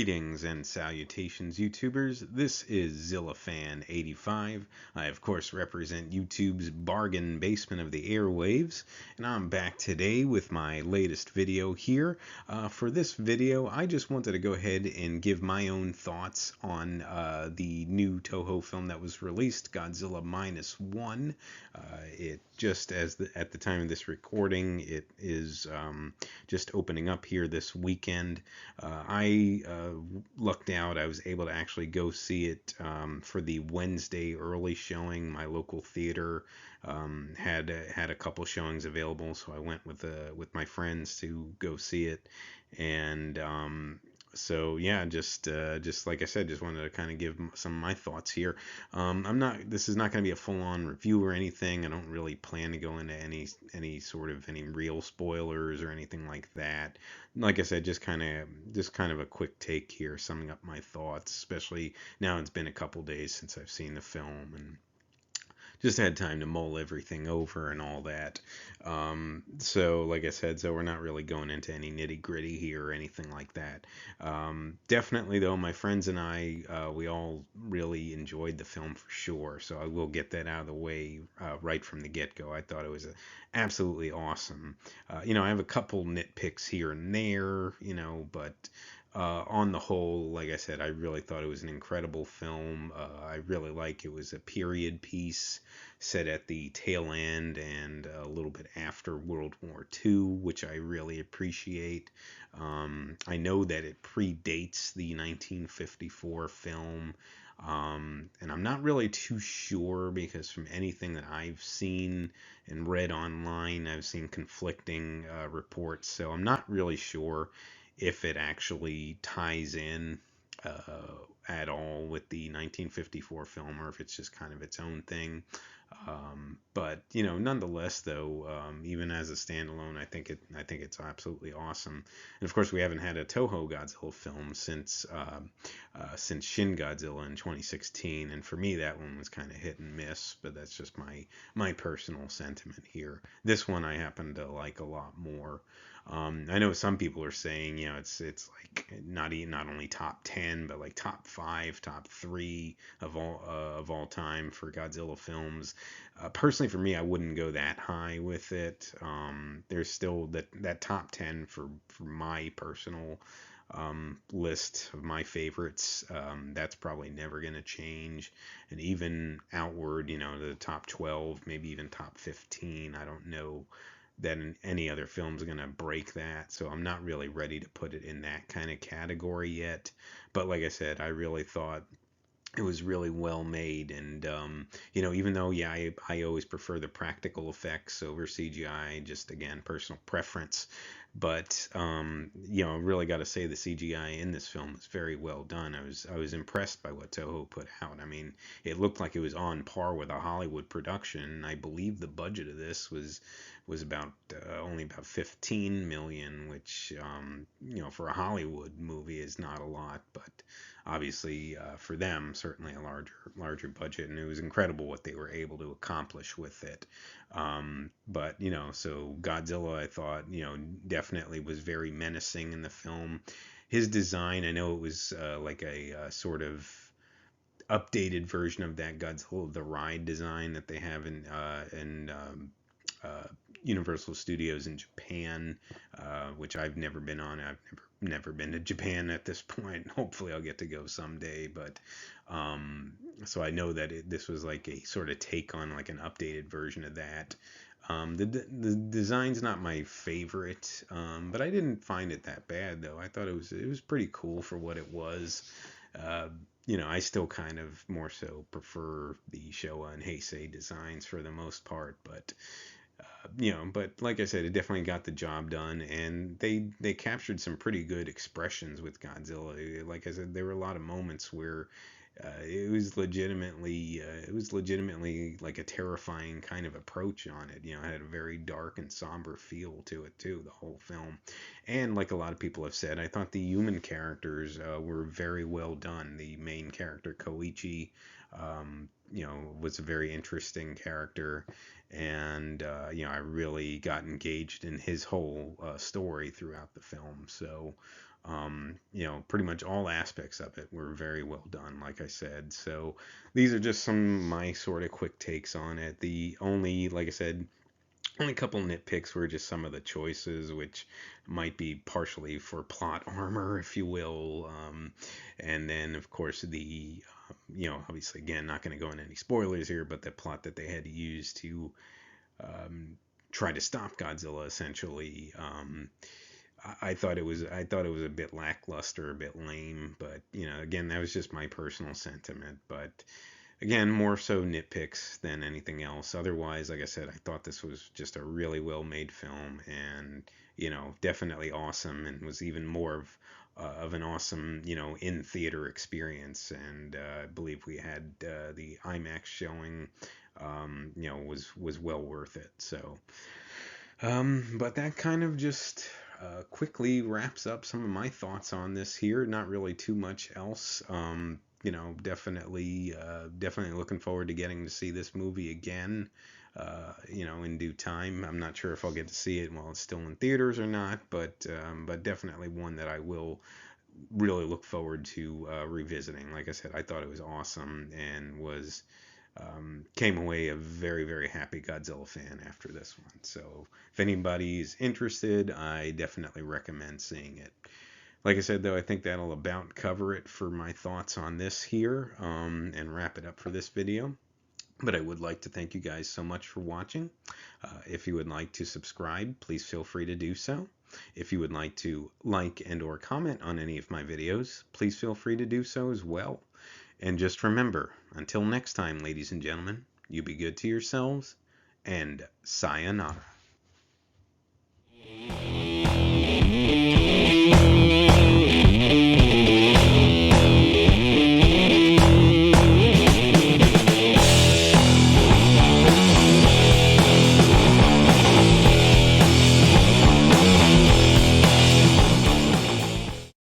Greetings and salutations, YouTubers. This is ZillaFan85. I, of course, represent YouTube's bargain basement of the airwaves, and I'm back today with my latest video here. For this video, I just wanted to go ahead and give my own thoughts on the new Toho film that was released, Godzilla Minus One. It just at the time of this recording, it is just opening up here this weekend. I lucked out. I was able to actually go see it for the Wednesday early showing. My local theater had a couple showings available, so I went with my friends to go see it. And so yeah, just like I said, just wanted to kind of give some of my thoughts here. This is not going to be a full-on review or anything. I don't really plan to go into any real spoilers or anything like that. Like I said, just kind of a quick take here, summing up my thoughts, especially now it's been a couple days since I've seen the film and just had time to mull everything over and all that. So like I said, so we're not really going into any nitty gritty here or anything like that. Definitely though, my friends and I, we all really enjoyed the film for sure. So I will get that out of the way right from the get-go. I thought it was absolutely awesome. I have a couple nitpicks here and there, but on the whole, like I said, I really thought it was an incredible film. I really like it was a period piece set at the tail end and a little bit after World War II, which I really appreciate. I know that it predates the 1954 film, and I'm not really too sure because from anything that I've seen and read online, I've seen conflicting reports, so I'm not really sure if it actually ties in at all with the 1954 film or if it's just kind of its own thing. But nonetheless, though, even as a standalone, I think it's absolutely awesome. And of course, we haven't had a Toho Godzilla film since Shin Godzilla in 2016, and for me, that one was kind of hit and miss. But that's just my personal sentiment here. This one I happen to like a lot more. I know some people are saying, it's like not only top 10, but like top 5, top 3 of all time for Godzilla films. Personally, for me, I wouldn't go that high with it. There's still that top 10 for my personal list of my favorites. That's probably never going to change. And even outward, the top 12, maybe even top 15, I don't know that any other film's going to break that. So I'm not really ready to put it in that kind of category yet. But like I said, I really thought it was really well made, and even though I always prefer the practical effects over CGI, just again personal preference, but really got to say the CGI in this film was very well done. I was impressed by what Toho put out. I mean, it looked like it was on par with a Hollywood production. I believe the budget of this was about only about 15 million, which for a Hollywood movie is not a lot, but obviously for them certainly a larger budget, and it was incredible what they were able to accomplish with it. But so Godzilla, I thought definitely was very menacing in the film. His design, I know it was like a sort of updated version of that Godzilla the Ride design that they have in Universal Studios in Japan, which I've never been on. I've never been to Japan at this point. Hopefully I'll get to go someday, but so I know that this was like a sort of take on like an updated version of that. The design's not my favorite, but I didn't find it that bad though. I thought it was pretty cool for what it was. I still kind of more so prefer the Showa and Heisei designs for the most part, but but like I said, it definitely got the job done, and they captured some pretty good expressions with Godzilla. Like I said, there were a lot of moments where it was legitimately like a terrifying kind of approach on it. It had a very dark and somber feel to it too, the whole film. And like a lot of people have said, I thought the human characters were very well done. The main character Koichi, was a very interesting character, and I really got engaged in his whole story throughout the film. So, pretty much all aspects of it were very well done, like I said. So these are just some of my sort of quick takes on it. The only, like I said, only couple nitpicks were just some of the choices, which might be partially for plot armor, if you will. And then, of course, obviously, again, not going to go into any spoilers here, but the plot that they had to use to try to stop Godzilla, essentially. I thought it was a bit lackluster, a bit lame, but again, that was just my personal sentiment. But again, more so nitpicks than anything else. Otherwise, like I said, I thought this was just a really well made film, and definitely awesome, and was even more of an awesome in theater experience. And I believe we had the IMAX showing, was well worth it. So. But that kind of just quickly wraps up some of my thoughts on this here. Not really too much else. Definitely looking forward to getting to see this movie again. In due time. I'm not sure if I'll get to see it while it's still in theaters or not, but definitely one that I will really look forward to revisiting. Like I said, I thought it was awesome and came away a very, very happy Godzilla fan after this one. So if anybody's interested, I definitely recommend seeing it. Like I said, though, I think that'll about cover it for my thoughts on this here, and wrap it up for this video. But I would like to thank you guys so much for watching. If you would like to subscribe, please feel free to do so. If you would like to like and or comment on any of my videos, please feel free to do so as well. And just remember, until next time, ladies and gentlemen, you be good to yourselves, and sayonara.